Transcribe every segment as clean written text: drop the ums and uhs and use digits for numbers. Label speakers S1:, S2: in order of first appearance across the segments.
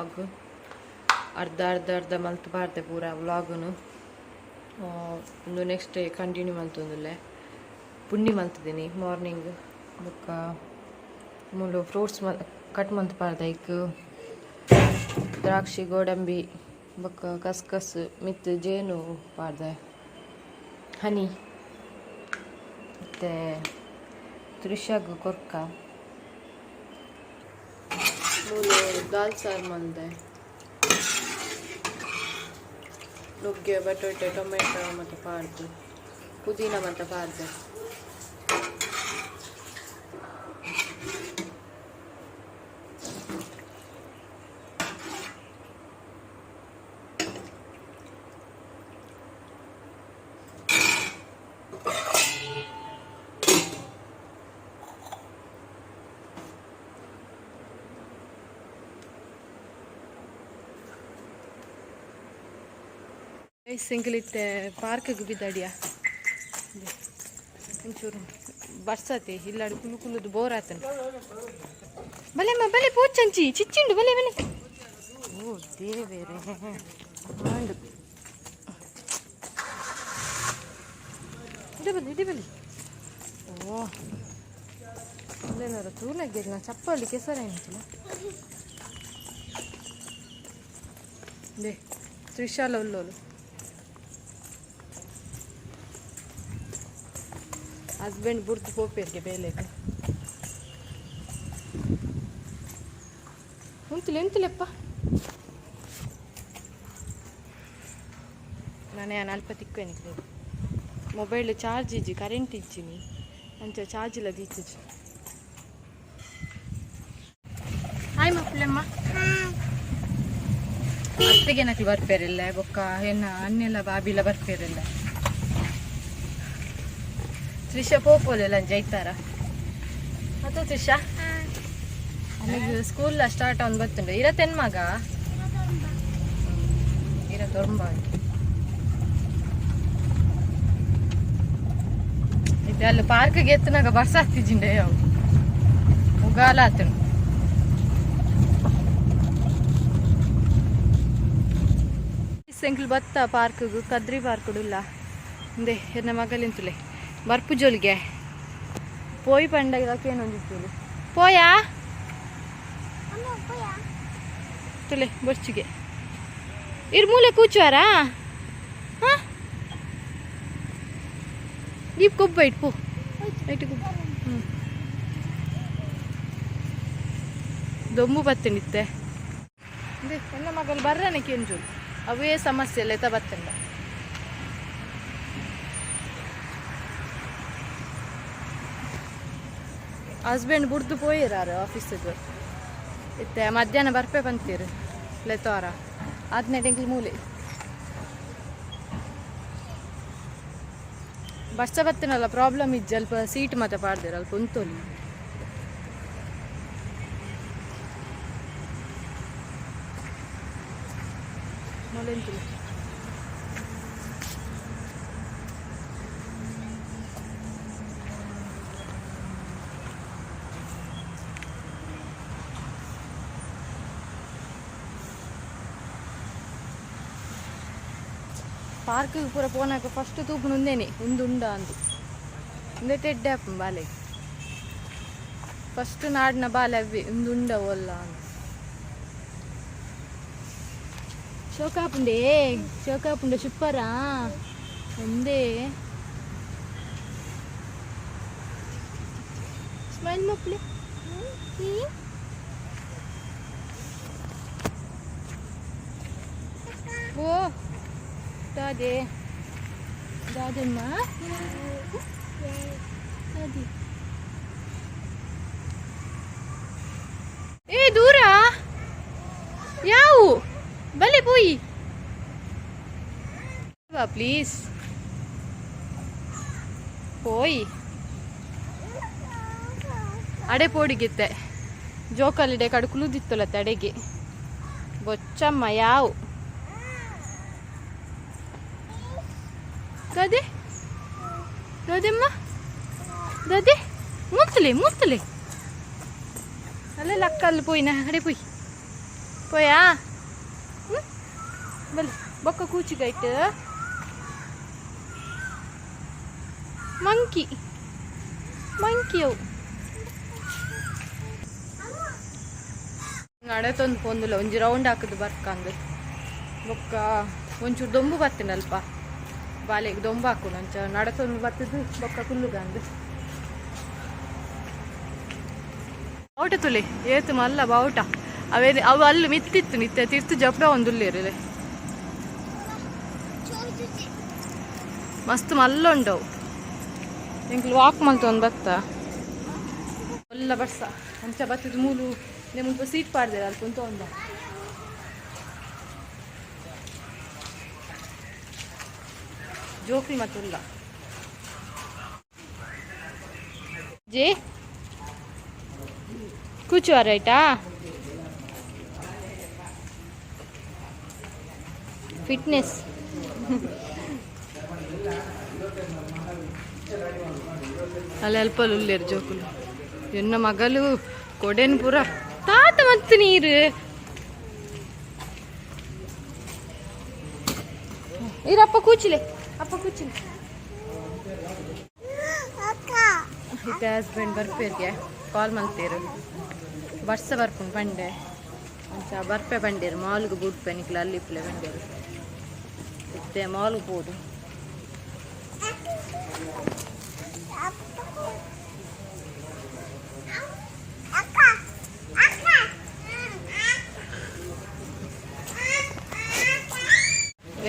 S1: vlog ಅರ್ಧ ಮಲ್ತು ಪಾಡ್ದೆ ಪೂರ ವ್ಲಾಗ್ನು ಒಂದು ನೆಕ್ಸ್ಟ್ ಡೇ ಕಂಟಿನ್ಯೂ ಮಲ್ತೊಂದುಲ್ಲೆ ಪುಂಡಿ ಮಲ್ತಿದ್ದೀನಿ ಮಾರ್ನಿಂಗ್ ಬೊಕ್ಕ ಮೂಲು ಫ್ರೂಟ್ಸ್ ಕಟ್ ಮಲ್ತು ಪಾಡ್ದೆ ಇಕ್ ದ್ರಾಕ್ಷಿ ಗೋಡಂಬಿ ಬೊಕ್ಕ ಕಸ್ಕಸ್ ಮಿತ್ ಜೇನು ಪಾಡ್ದೆ ಹನಿ ಮತ್ತು ತ್ರಿಷಾಗ್ ಕೊರ್ಕ ಮೂಲು ದಾಲ್ ಸಾರು ಮಲ್ದೆ ನುಗ್ಗೆ ಬಟಾಟೆ ಟೊಮೆಟೊ ಮತ್ತು ಪಾಡ್ದು ಪುದೀನ ಮತ್ತು ಪಾಡ್ದೆ ಸಿಂಗಲಿತ್ತೆ ಪಾರ್ಕ್ಗೆ ಬಿದ್ದಾಡಿಯ ಒಂಚೂರು ಬರ್ಸತಿ ಇಲ್ಲಾಡಿ ಕುಲುದು ಬೋರ್ ಆತನ ಬಲೆಮ್ಮ ಬಲೆ ಪೂಚಂಚಿ ಚಿಚ್ಚಿಂಡು ಬಲೆ ಬಲೆ ಓ ದೇವೇರೆ ಮಾಂಡು ಇಡಿ ಬಲಿ ಓ ಅಲ್ಲೇನಾರ ತೂಲಾಗ್ಯದ ನಾ ಚಪ್ಪಲ್ಲಿ ಕೆಸರ ಏನಿಲ್ಲ ದೇ ತ್ರಿಶಾಲ ಉಲ್ಲೋಲು ಹಸ್ಬೆಂಡ್ ಬುರ್ದು ಪೋಪೇರಿಗೆ ಬೇಲೆಗೆ ಎಂತಲೆಪ್ಪ ನಾನೇ ಅಲ್ಪ ತಿಕ್ಕೋನಿಕ್ಲೆ ಮೊಬೈಲ್ ಚಾರ್ಜ್ ಇಜ್ಜಿ ಕರೆಂಟ್ ಇಜ್ಜಿನಿ ಅಂಚ ಚಾರ್ಜ್ ಇಲ್ಲ ದೀಚಿಜ್ಜಿ ಹಾಯ್ ಮಕ್ಕಳಮ್ಮ ಅತ್ತೆಗೆ ನಕ್ಲು ಬರ್ಪೇರಿಲ್ಲ ಬೊಕ್ಕ ಹೆಣ್ಣ ಅನ್ನೆಲ್ಲ ಬಾಬಿಲ್ಲ ಬರ್ಪೇರಿಲ್ಲ ತ್ರಿಷಾ ಪೋಪೋಲೆಲ್ಲ ಜೈತಾರ ಮತ್ತು ತ್ರಿಷಾ ನನಗೆ ಸ್ಕೂಲ್ ಸ್ಟಾರ್ಟ್ ಅವ್ನು ಬರ್ತುಂಡು ಇರತ್ತೆನ್ ಮಗ ಇರತ್ತೊಂಬ ಇದು ಅಲ್ಲಿ ಪಾರ್ಕ್ಗೆ ಎತ್ತನಾಗ ಬಸ್ ಆಗ್ತಿದ್ದಿಂಡೆ ಅವು ಮುಗಾಲ ಆತನು ಸೆಂಕ್ಲು ಬತ್ತ ಪಾರ್ಕ್ಗು ಕದ್ರಿ ಪಾರ್ಕ್ಡುಲ್ಲ ಇಂದೆ ಎನ್ನ ಮಗಲಿಂತುಲೆ ಬರ್ಪು ಜೋಲಿಗೆ ಪೋಯಿ ಪಂಡಗೇನೊಂದಿತ್ತು ಪೋಯಾ ತುಲೆ ಬರ್ಚಿಗೆ ಇರ್ ಮೂಲೆ ಕೂಚುವಾರಾ ಹಾಂ ದೀಪ್ ಕೊಬ್ಬ ಇಟ್ಪು ಐಟು ಕೊಬ್ಬ ದೊಂಬು ಬತ್ತನಿತ್ತೆ ಅದೇ ನನ್ನ ಮಗಲು ಬರ್ರನೆ ಕೆಂಜೋಲು ಅವೇ ಸಮಸ್ಯೆ ಎಲ್ಲ ಎತ್ತ ಬತ್ತಂಡ ಹಸ್ಬೆಂಡ್ ಬುಡ್ದು ಪೋಯಿರಾರು ಆಫೀಸಿಗೆ ಇತ್ತೆ ಮಧ್ಯಾಹ್ನ ಬರ್ಪೆ ಬಂತೀರು ಲೆತವಾರ 15 ಮೂಲೆ ಬಸ್ಸ ಬತ್ತಿನಲ್ಲ ಪ್ರಾಬ್ಲಮ್ ಇಜ್ಜಿ ಅಲ್ಪ ಸೀಟ್ ಮತ್ತೆ ಪಾಡ್ದಿರ ಅಲ್ಪ ಉಂತೋಲಿ ಮೊಲೆಂತು ಪಾರ್ಕ್ಗೆ ಪೂರ ಪೋನಾಕ ಫಸ್ಟ್ ತೂಪುನು ಉಂದೇನೆ ಉಂದುಂಡ ಅಂದು ಉಂದೆ ಟೆಡ್ಡೆ ಅಪ್ಪ ಬಾಲೆ ಫಸ್ಟ್ ನಾಡಿನ ಬಾಲೆ ಅವೇ ಉಂದುಂಡ ಒಲ್ಲ ಅಂತ ಶೋಕಾಪುಂಡೆ ಸೂಪರಾ ಒಂದೇ ಸ್ಮೈಲ್ ಮಕ್ಕಳು ಓ दादे दादम्मा दादी ए दूरा याऊ भले पोई प्लीज पोई ಅಡೆ ಪೋಡಿಗಿತ್ತೆ ಜೋಕಲ್ಲಿಡೆ ಕಡ್ಕುಲುದಿತ್ತಲ್ಲ ತಡೆಗೆ ಬೊಚ್ಚಮ್ಮ ಯಾವು दादी दादीम्मा दादी मुतले मुतले अल्ले लक्कल पोई ना अड़े पोई పోయా బలి బొక్క కూచిగైట్ ಮಂಕಿ ಮಂಕಿಯವು ನಡತೊಂದು ಪೊಂದುಲ ಒಂಜಿ ರೌಂಡ್ ಹಾಕುದು ಬರ್ಕಂದು ಬೊಕ್ಕ ಒಂಚೂರು ದೊಂಬು ಬರ್ತೀನಲ್ಪ ಬಾಲೆಗೆ ದೊಂಬು ಹಾಕು ನಂಚ ನಡತೊಂದು ಬರ್ತದು ಬೊಕ್ಕ ಕುಲ್ಲುಗಂದು ಬಾವುಟ ತುಲಿ ಏತು ಮಲ್ಲ ಬಾವುಟ ಅವೇ ಅವು ಅಲ್ಲಿ ಮಿತ್ತಿತ್ತು ನಿತ್ಯ ತಿರ್ತು ಜಪ್ಡ ಒಂದುಲ್ಲೇರಿ ಮಸ್ತ್ ಮಲ್ಲ ಉಂಡವು ನಿಂಗೆ ವಾಕ್ ಮಲ್ತು ಒಂದು ಬತ್ತ ಎಲ್ಲ ಬರ್ಸ ಅಂಚ ಬತ್ತದ ಮೂಲು ನಿಮ್ಗೆ ಸೀಟ್ ಪಾಡ್ದೇರ ಅಲ್ಲಿ ಕುಂತ ಒಂದ ಜೋಕ್ಲಿ ಮತ್ತಲ್ಲ ಜೇ ಕೂಚುವ ರೈಟಾ ಫಿಟ್ನೆಸ್ ಅಲ್ಲಿ ಅಲ್ಪಲ್ಲಿ ಉಳ್ಳೇರು ಜೋಕುಲು ಎನ್ನ ಮಗಲು ಕೊಡೆನ್ ಪೂರ ತಾತ ಮತ್ತು ನೀರು ಇರಪ್ಪ ಕೂಚಿಲೆ ಅಪ್ಪ ಕೂಚಿಲೆ ಇತ್ತೆ ಹಸ್ಬೆಂಡ್ ಬರ್ಪೇರ್ಗೆ ಕಾಲ್ ಮಲ್ತೇರು ಬರ್ಸ ಬರ್ಪುಂಡು ಬಂಡೆ ಅಂಚ ಬರ್ಪೆ ಬಂಡೇರು ಮಾಲ್ಗೆ ಬುಡ್ಪೆ ನಿಕ್ಲ ಅಲ್ಲಿ ಇಪ್ಪಲೆ ಬಂಡೇರು ಇತ್ತೆ ಮಾಲ್ಗೆ ಬೋದು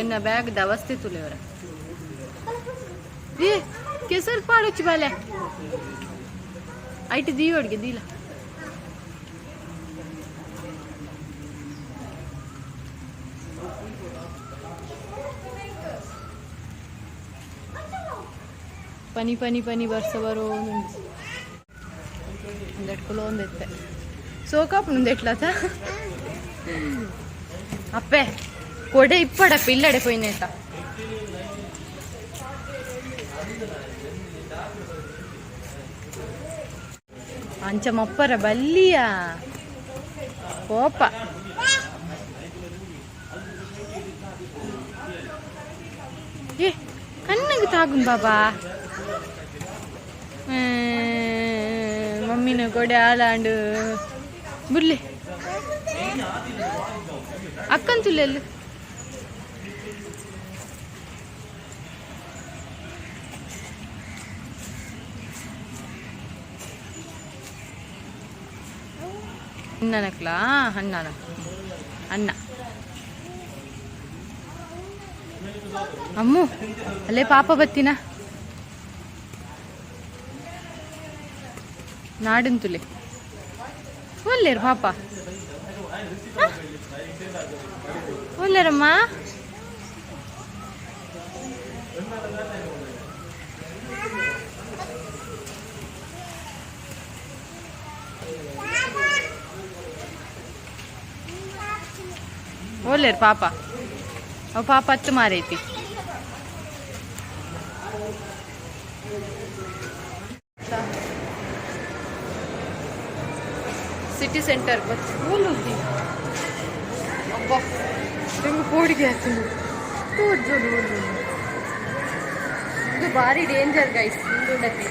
S1: ಎನ್ನ ಬ್ಯಾಗ್ ದವಸ್ತಿ ತುಲೆವರ ಏ ಕೆಸರು ಪಾಡೊಚ್ಚಿ ಬಾಲೆ ಐಟ್ ದೀವಡ್ಗೆ ದೀಲ ಪನಿ ಪನಿ ಪನಿ ಬರ್ಸ ಬರೋ ಒಂದೆಟ್ಕೊಲೋ ಒಂದೆತ್ತೆ ಸೋಕಾಪ್ ಮುಂದೆಟ್ಲತ ಅಪ್ಪೆ ಕೊಡೆ ಇಪ್ಪಡ ಪಿಲ್ಲಡೆ ಪೋಯ್ನೇತ ಅಂಚ ಮಪ್ಪರ ಬಲ್ಲಿಯ ಕೋಪ ಏ ಕಣ್ಣಿಗೆ ತಾಗುನ್ ಬಾಬಾ ಮಮ್ಮಿನ ಕೊಡೆ ಆಲಾಂಡು ಬುರ್ಲಿ ಅಕ್ಕನ್ ತುಲ್ಲೆಲ್ಲು ಅಣ್ಣನಕ್ಲಾ ಅಣ್ಣನ ಅಣ್ಣ ಅಮ್ಮು ಅಲ್ಲೇ ಪಾಪ ಬತ್ತಿನ ನಾಡಂತುಲೆ ಒಲ್ಲೇರು ಪಾಪ ಒಲ್ಲೇರಮ್ಮ ಒಲ್ಲೇರು ಪಾಪ ಅವ ಪಾಪ ಹತ್ತು ಮಾರೈತಿ ಸಿಟಿ ಸೆಂಟರ್ ಬಚ್ಚಿ ಅಬ್ಬಾ ಹೆಂಗೆ ಕೋಡಿಗೆ ಹಾಕಿದ್ದು ಇದು ಭಾರಿ ಡೇಂಜರ್ ಗೈಸ್ ಹಿಂದುಂಡತಿ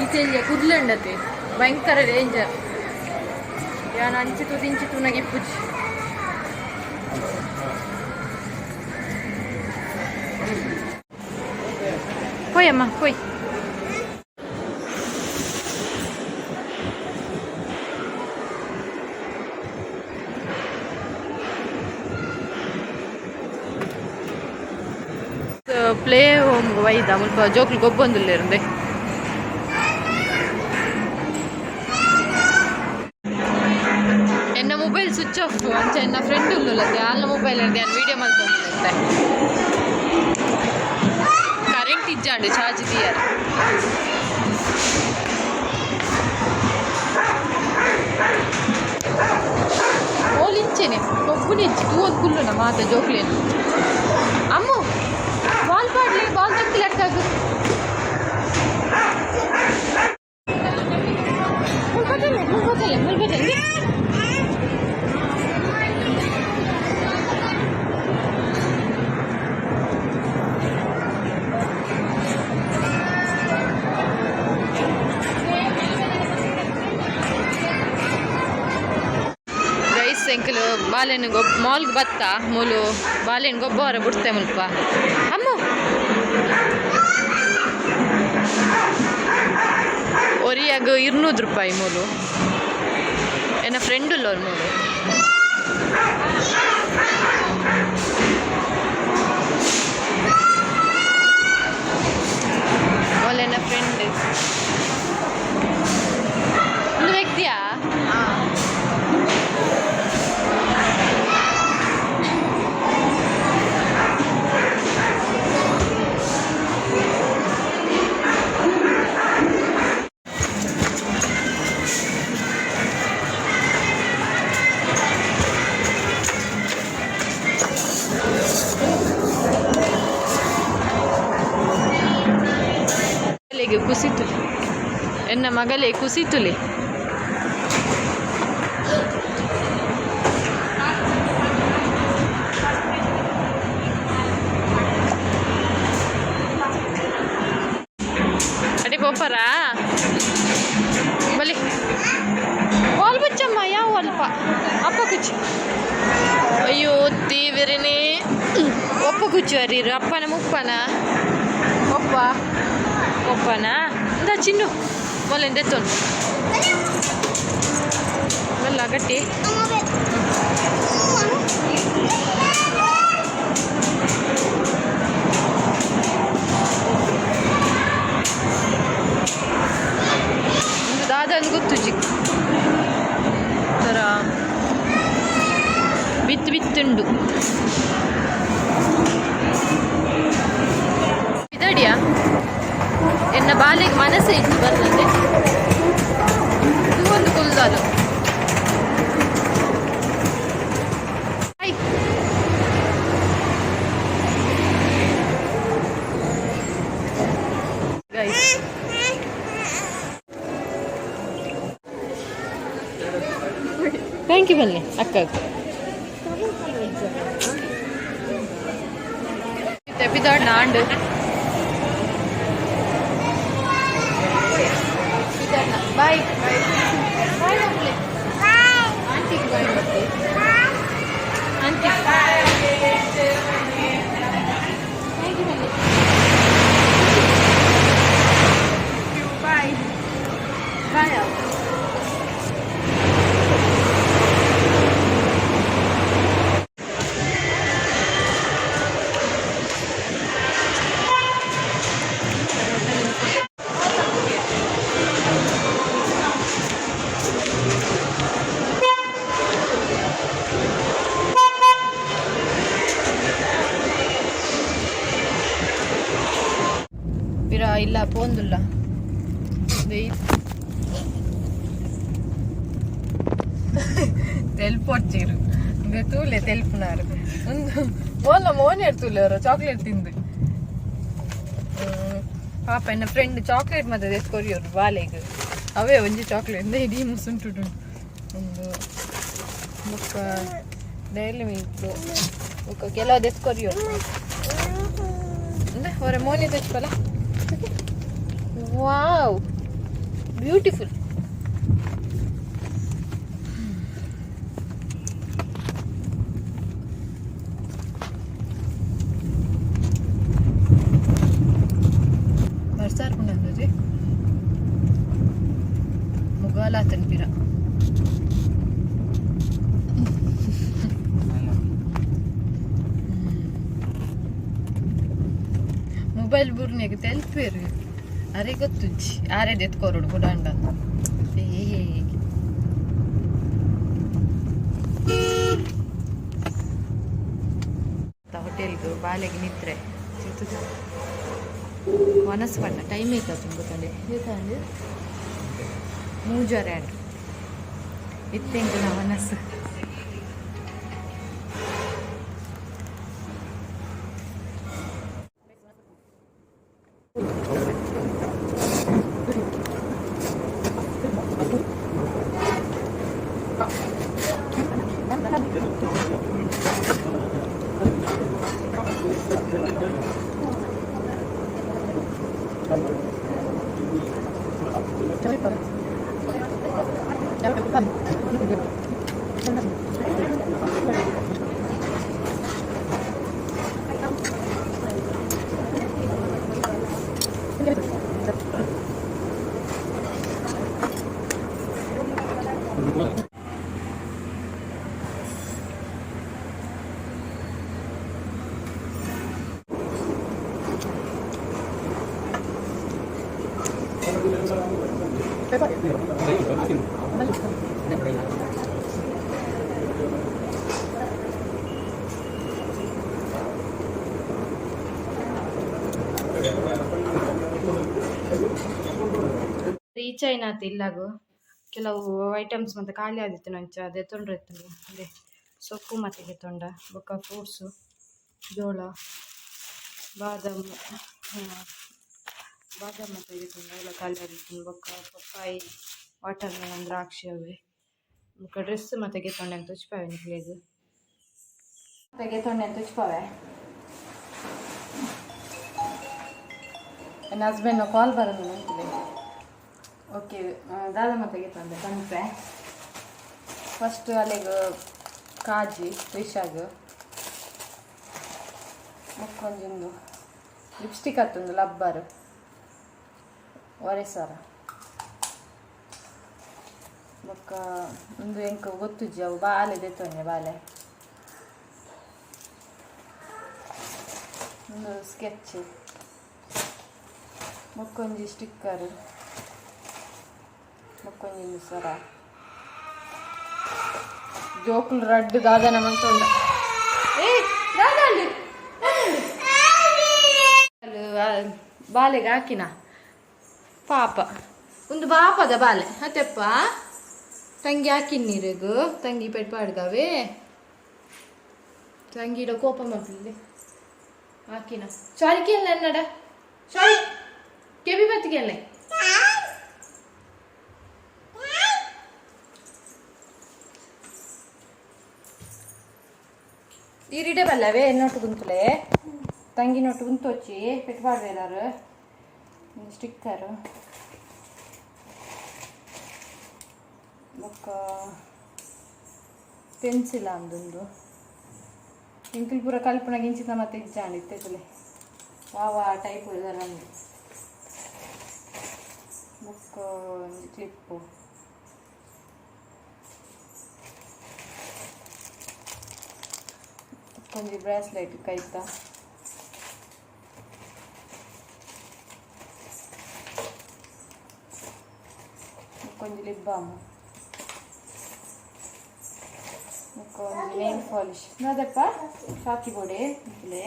S1: ಈಚೆ ಕುದ್ಲಂಡತಿ ಭಯಂಕರ ಡೇಂಜರ್ ಯಾನ್ ಅಂಚಿತು ದಿಂಚಿತು ನಗೆ ಪುಜ್ పోయమ్మా పోయి ಪ್ಲೇ ಹೋಮ್ ಒಯ್ದ ಮುಲ್ಪ ಜೋಕ್ಲು ಗೊಬ್ಬೊಂದುಲ್ಲೇರುಂದೆ ಎನ್ನ ಮೊಬೈಲ್ ಸ್ವಿಚ್ ಆಫ್ ಅಂಚ ಎನ್ನ ಫ್ರೆಂಡ್ ಉಲ್ಲುಲ್ಲದೆ ಆಲ್ನ ಮೊಬೈಲ್ ಇರ್ದೆ ನಾನು ವೀಡಿಯೋ ಮಲ್ತೊಂದುಲ್ಲೆ ಕರೆಂಟ್ ಇಜ್ಜಾಂಡು ಚಾರ್ಜ್ ದಿಯರ್ ಓಲಿಂಚೆನೆ ಒಬ್ಬನಿಚ್ಚಿ ತೂವದ್ ಕುಲ್ಲುನ ಮಾತ ಜೋಕ್ಲೇನು ಅಮ್ಮು ಬಾಲ್ ಪಾಡ್ಲಿ ಬಾಲ್ ತಕ್ಕಿ ಲಟ್ಟಾಗು ಮುಲ್ಬತ್ತಲೆ ಬಾಲೆನ ಮಾಲ್ಗೆ ಬತ್ತ ಮೂಲು ಬಾಲೆನ ಗೊಬ್ಬ ಹೊರ ಬಿಡ್ತೆ ಮುಲ್ಪ ಅಮ್ಮ ಒರಿಯಾಗ 200 ರೂಪಾಯಿ ಮೂಲು ಎನ್ನ ಫ್ರೆಂಡ್ ಇಲ್ಲ ಅವ್ರ ಮೂಲು ಒಳ್ಳೆ ನನ್ನ ಫ್ರೆಂಡ್ ಒಂದು ವ್ಯಕ್ತಿಯಾ ಕುಸಿತು ಎನ್ನ ಮಗಳೇ ಕುಸಿತುಲೆ ಅಡಿ ಪೋಪರಾ ಬಲಿ ವಾಲ್ ಬಚ್ಚಮ್ಮ ಯಾವ ಅಲ್ಪ ಅಪ್ಪ ಕುಚ್ಚು ಅಯ್ಯೋ ತೀವ್ರನೇ ಒಪ್ಪ ಕುಚ್ಚು ಅರೀರು ಅಪ್ಪನ ಮುಪ್ಪನ ಒಪ್ಪ ಒಪ್ಪನಾ ಇಂದ ಚಿನ್ನು ಮೊಲೆಂದೆ ತೊಂದು ಅಲ್ಲ ಗಟ್ಟಿ ಒಂದು ದಾದನ್ನು ಗೊತ್ತು ಚಿಕ್ಕ ಥರ ಬಿತ್ತುಂಡು ಇದಡಿಯಾ ಎನ್ನ ಬಾಲೆಗೆ ಮನಸ್ಸೇ ಇತ್ತು ಬರ್ತದೆ ಇದು ಒಂದು ಕುಲ್ದಾಲು ಥ್ಯಾಂಕ್ ಯು ಬನ್ನಿ ಅಕ್ಕ ತೆಪ್ಪಿದಾಡ್ ನಾಂಡು ಬಾಯ್ ಬಾಯ್ ಬಾಯ್ ಆಂಟಿಗೆ ಬಾಯ್ ಬರ್ತಿ ಆಂಟಿ ಬಾಯ್ ಬಾಯ್ ಇಲ್ಲ ಪೋಂದುಲ್ಲ ತೆಲ್ಪೊಚ್ಚಿರು ತೂಲೆ ತೆಲ್ಪುನಾರು ಒಂದು ಓಲ್ಲ ಮೋನೆ ತೂಲೆ ಅವರು ಚಾಕ್ಲೇಟ್ ತಿಂದು ಪಾಪ ಎನ್ನ ಫ್ರೆಂಡ್ ಚಾಕ್ಲೇಟ್ ಮತ್ತೆ ತೆಸ್ಕೊರಿಯೋರು ಬಾಲೆಗೆ ಅವೇ ಒಂಜಿ ಚಾಕ್ಲೇಟ್ ಇಡೀ ಮುಸುಂಟು ಒಂದು ಮುಕ್ಕ ಡೈಲಿ ಮಿಲ್ಕ್ ಮುಕ್ಕ ಕೆಲವು ತೆಸ್ಕೊರಿಯೋರು ಅಂದ್ರೆ ಅವರ ಮೋನೆ ತೆಚ್ಕೊಲ್ಲ ವಾವ್ ಬ್ಯೂಟಿಫುಲ್ ಬರ್ಸಾರ್ ಕುಂಡ್ರಿ ಮುಗಾಲ ತನ್ಪಿರ ಮೊಬೈಲ್ ಬುರ್ನಿಗೆ ತೆಲ್ಪೇರು ಅರೆ ಗೊತ್ತುಜ್ಜಿ ಆರೆ ಎತ್ಕೋರೋಡು ಗುಡಾಂಡ ಹೋಟೆಲ್ದು ಬಾಲೆಗೆ ನಿದ್ರೆ ಮನಸ್ಸು ಪಂಡ ಟೈಮ್ ಐತ ತುಂಬುತ್ತದೆ ಏಕಂದ್ರೆ ಮೂಜಾರೆ ಆಡ್ರು ಇತ್ತೆಂಗ ನಾ ಮನಸ್ಸು ರೀಚ್ ಆಯ್ನಾತು ಇಲ್ಲಾಗು ಕೆಲವು ಐಟಮ್ಸ್ ಮತ್ತೆ ಖಾಲಿ ಆದಿತ್ತು ನಂಚ ಅದೇ ತೊಂದ್ರೆ ಇತ್ತು ಅದೇ ಸೊಪ್ಪು ಮತ್ತೆ ತೊಂಡ ಬೊಕ್ಕ ಫ್ರೂಟ್ಸು ಜೋಳ ಬಾದಾಮ್ ಬಾದಾಮ್ ಮತ್ತೆ ತೊಂಡ ಎಲ್ಲ ಖಾಲಿ ಆದಿತ್ತು ಬೊಕ್ಕ ಪಪ್ಪಾಯಿ ವಾಟರ್ ಮೆಲನ್ ದ್ರಾಕ್ಷಿ ಅವೆ ಬೊಕ್ಕ ಡ್ರೆಸ್ ಮತ್ತೆ ತೊಂಡೆ ಅಂತ ತುಚ್ಪಾವೆ ನಿಕ್ಲೆಗ್ ಮತ್ತೆ ತೊಂಡೆ ಅಂತ ತುಚ್ಪಾವೆ ನನ್ನ ಹಸ್ಬೆಂಡ್ ಕಾಲ್ ಬರೋದು ನಂತಿದೆ ಓಕೆ ದಾದ ಮತ್ತೆ ತಂದೆ ತಂಪೆ ಫಸ್ಟ್ ಅಲ್ಲಿಗೆ ಕಾಜಿ ಫಿಶಾಗ ಮಕ್ಕೊಂದು ಲಿಪ್ಸ್ಟಿಕ್ ಹತ್ತೊಂದು ಲಬ್ಬರ್ ಒರೆಸಾರ ಬೊಕ್ಕ ಒಂದು ಎಂಕ ಗೊತ್ತುಜ್ಜಿ ಅವು ಬಾಲೆ ದೆತ್ತೊಂಡೆ ಬಾಲೆ ಒಂದು ಸ್ಕೆಚ್ ಮಕ್ಕೊಂಜಿ ಸ್ಟಿಕ್ಕರ್ ಮಕ್ಕೊಂಜಿ ಸರ ಜೋಕುಲು ರಡ್ಡು ದಾದನ ಮಂತೊಂಡ ಬಾಲೆಗೆ ಹಾಕಿನ ಪಾಪ ಒಂದು ಬಾಪದ ಬಾಲೆ ಅತ್ತೆಪ್ಪ ತಂಗಿ ಹಾಕಿನ ನೀರಿಗೂ ತಂಗಿ ಪೆಟ್ಟು ಪಾಡ್ದಾವೆ ತಂಗಿಡ ಕೋಪ ಮಕ್ಕಳಿದೆ ಹಾಕಿನ ಸಾರಿಗೆ ಅಲ್ಲ ನಡ ಸಾರಿ ಕೆಬಿ ಬತ್ತಿಗೆ ಅಲ್ಲೇ ಈರಿಡೆ ಬಲ್ಲವೇ ಎನ್ನೊಟ್ಟು ಗುಂತಲೆ ತಂಗಿ ನೋಟು ಗುಂತೊಚ್ಚಿ ಪೆಟ್ಟು ಪಾಡ್ದಾರು ಸ್ಟಿಕ್ಕರು ಬೊಕ್ಕ ಪೆನ್ಸಿಲ್ ಅಂದೊಂದು ಇಂಕಲ್ ಪೂರ ಕಲ್ಪನೆಗೆ ಇಂಚಿನ ಮತ್ತೆ ಇಜ್ಜಾಂಡಿತ್ತಲೆ ಯಾವ ಟೈಪ್ ಇದರ ಬುಕ್ ಕ್ಲಿಪ್ಪು ಒಂಜಿ ಬ್ರಾಸ್ಲೆಟ್ ಕೈತ ಒಂಜಿ ಲಿಪ್ ಬಾಮ್ ಒಂಜಿ ನೇಲ್ ಪಾಲಿಶ್ ನೋದಪ್ಪ ಶಾಕಿ ಬೋಡೆ ಇಲ್ಲೇ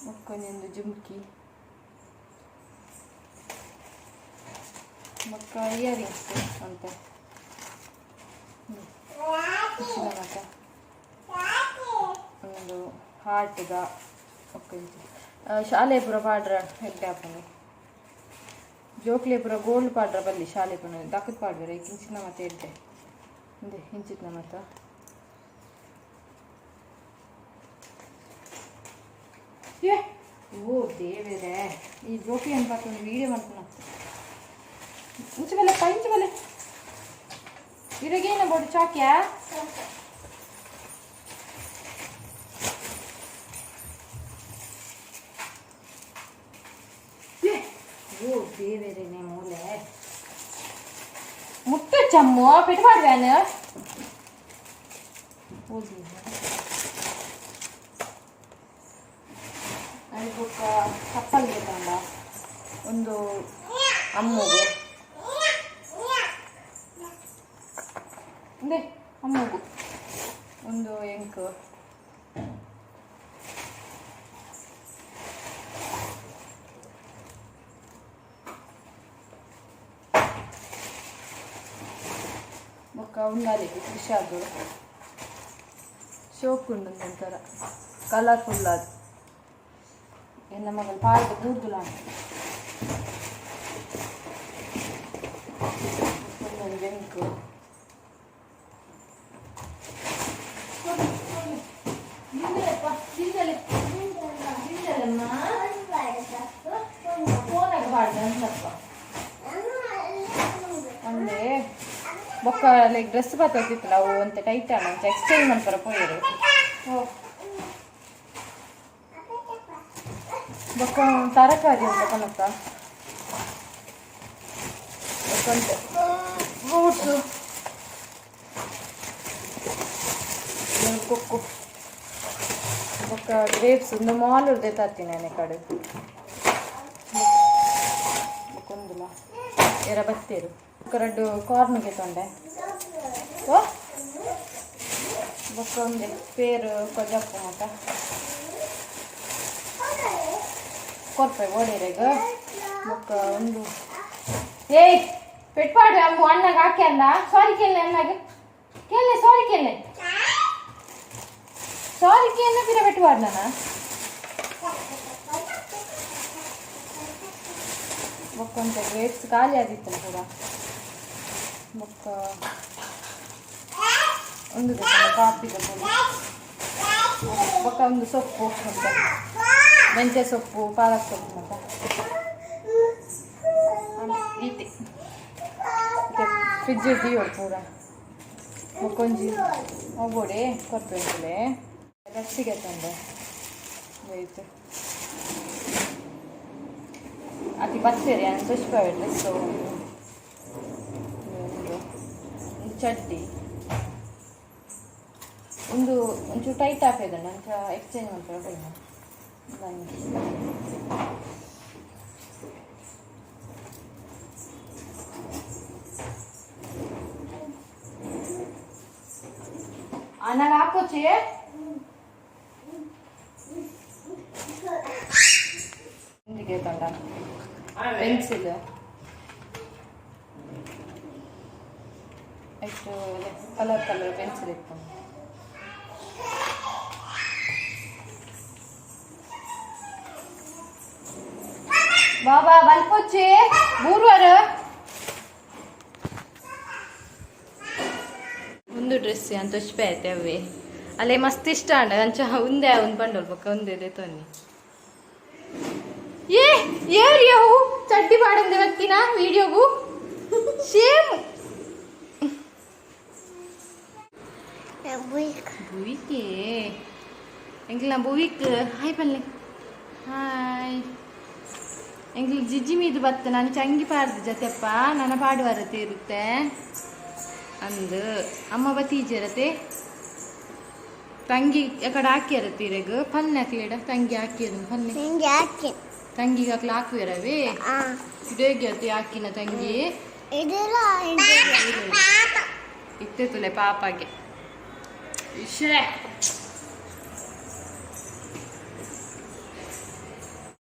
S1: ಮಕ್ಕೊಂದೊಂದು ಜುಮ್ಕಿ ಮಕ್ಕ ಇಯರಿಂಗ್ಸ್ ಅಂತ ಮಕ್ಕ ಒಂದು ಹಾರ್ಟ್ಗ ಶಾಲೆ ಪೂರ ಪಾಡ್ರ ಹೆಡ್ಡೆ ಹಾಕೊಂಡು ಜೋಕ್ಲೆ ಪೂರ ಗೋಲ್ಡ್ ಪಾಡ್ರ ಬಲ್ಲಿ ಶಾಲೆ ಪುನ ದಕ್ಕದ ಪಾಡ್ಬೇರೆ ಇಂಚಿನ ಮತ್ತೆ ಎಡ್ಡೆ ಹಿಂದೆ ಹಿಂಚಿತ್ನ ಮತ್ತ ಏ ಓ ದೇವೇರೆ ಈ ಜೋಕಿ ಅನ್ಪಾತ ಒಂದು ವೀಡಿಯೋ ಮಾಡ್ತಾನ ಇಂಚು ಬಲ್ಲಪ್ಪ ಇಂಚು ಬಲ್ಲೆ ಇವಾಗೇನ ಬೋಡು ಚಾಕ್ಯಾ ಓ ದೇವೇರೇನೆ ಮೂಲೆ ಮುಟ್ಟ ಚಮ್ಮು ಪೆಟ್ಟು ಮಾಡ್ಬೇನ ಹೋಗಿ ಅದಕ್ಕೆ ಚಪ್ಪಲ್ ಬೇಕಲ್ಲ ಒಂದು ಅಮ್ಮಗು ಅಂದೆ ಅಮ್ಮಗು ಒಂದು ಎಂಕು ಬೊಕ್ಕ ಉಂಡಾಲಿಗೆ ಫಿಶಾದು ಶೋಕ್ ಉಂಡು ಒಂಥರ ಕಲರ್ಫುಲ್ ಅದು ಎನ್ನ ಮಗಳು ಪಾಡ್ದು ಕೂರ್ದುಲ ಒಂದೊಂದು ಬೆಂಕು ಒಂದೇ ಬೊಕ್ಕ ಲೈಕ್ ಡ್ರೆಸ್ ಬರ್ತೋತಿತ್ತಲ್ಲ ಅವು ಅಂತ ಟೈಟ್ ಅಲ್ಲ ಎಕ್ಸ್ಚೇಂಜ್ ಮಾಡ್ತಾರೆ ಪೋಯರು ಬೊಕ್ಕ ತರಕಾರಿ ಅಂತ ಕನಕ ಬೊಕ್ಕಂತೆ ಫ್ರೂಟ್ಸು ಕೊಕ್ಕು ಬೊಕ್ಕ ಗ್ರೇಪ್ಸ್ ಒಂದು ಮಾಲ್ ಉರ್ದೆ ತರ್ತೀನಿ ನಾನೇ ಕಡೆ ಬೊಕ್ಕೊಂದಿಲ್ಲ ಎರ ಬತ್ತೇರು ಕರಡು ಕಾರ್ನ್ಗೆ ತೊಂಡೆ ಓ ಬೊಕ್ಕ ಒಂದೆ ಪೇರು ಕೊಜಪ್ಪ ಮತ್ತ ಕೊರ್ಪೆ ಓಡೇರೆಗ ಬೊಕ್ಕ ಒಂದು ಏಯ್ ಪೆಟ್ಪಾಡು ಅವು ಅಣ್ಣಗೆ ಹಾಕಿ ಅಂದ ಸಾರಿ ಕೇಳಲೆ ಅಣ್ಣಗೆ ಕೇಳಲೆ ಸಾರಿ ಕೇಳಲೆ ಸಾರಿ ಕೇಳಲೆ ಪಿರ ಪೆಟ್ಪಾಡು ನಾನು ಬೊಕ್ಕ ಅಂತ ಗ್ರೇಪ್ಸ್ ಖಾಲಿ ಆದಿತ್ತಲ್ಲ ಕೂಡ ಬೊಕ್ಕ ಒಂದು ಕಾಪಿದ ಪುಡಿ ಬೊಕ್ಕ ಒಂದು ಸೊಪ್ಪು ಮತ್ತೆ ಮೆಂತ್ಯ ಸೊಪ್ಪು ಪಾಲಕ್ ಸೊಪ್ಪು ಮತ್ತು ಈತೆ ಫ್ರಿಜ್ ಇದ್ದೀವೋ ಪೂರ ಬೊಕ್ಕೊಂಜಿ ಹೋಗೋಡೆ ಕೊರ್ಪೆ ರಸ್ಸಿಗೆ ತಂದೆ ಆಯಿತು ಅತಿ ಬರ್ತೇರಿ ನಾನು ಸುಷ್ಪ ಡ್ರೆಸ್ ಚಡ್ಡಿ ಒಂದು ಒಂಚೂರು ಟೈಟ್ ಹಾಕಿದೆ ನಂತರ ಎಕ್ಸ್ಚೇಂಜ್ ಮಾಡ್ತಾರೆ ಅನ್ನಾಗ ಹಾಕೋಚಿ ಹಿಂದಿಗೆ ತಂಡ ಪೆನ್ಸಿಲ್ ಎಷ್ಟು ಕಲರ್ ಕಲರ್ ಪೆನ್ಸಿಲ್ ಇಟ್ಕೊಂಡು ಬಾಬಾ ಬಲ್ಪೊಚ್ಚಿ ಮೂರುವಾರ ಒಂದು ಡ್ರೆಸ್ ಅಂತ ಉಷ್ಪೆ ಆಯ್ತು ಅವೇ ಅಲ್ಲೇ ಮಸ್ತ್ ಇಷ್ಟ ಅಂಡ ಅಂಚ ಒಂದೇ ಒಂದು ಬಂಡಲ್ ಪಕ್ಕ ಒಂದೇ ತೊನ್ನಿ ಏರಿಯವು ಚಡ್ಡಿ ಪಾಡಂದೆ ಬತ್ತಿನ ವಿಡಿಯೋಗು ಸೇಮ್ ಬುವಿಕೆ ಎಂಗ್ಲ ಬುವಿಕ್ ಹಾಯ್ ಪಲ್ಲೆ ಹಾಯ್ ಎಂಗ್ಲ ಜಿಜ್ಜಿ ಮೀದು ಬತ್ತ ನಾನು ಚಂಗಿ ಪಾಡ್ದು ಜತೆಪ್ಪ ನನ್ನ ಪಾಡುವಾರತೆ ಇರುತ್ತೆ ಅಂದು ಅಮ್ಮ ಬತ್ತೀಜಿರತೆ ತಂಗಿ ಕಡೆ ಹಾಕಿರತ್ತೆ ಇರಗ ಪಲ್ಲೆ ಹಾಕ್ಲಿಡ ತಂಗಿ ಹಾಕಿರು ಪಲ್ಲೆ ತಂಗಿಗೆ ಹಾಕ್ಲಿ ಹಾಕುವಿರವೇ ಇಡೋಗ್ಯತೆ ಹಾಕಿನ ತಂಗಿ ಇತ್ತೆ ತುಲೆ ಪಾಪಗೆ ಇಶ್ರೇ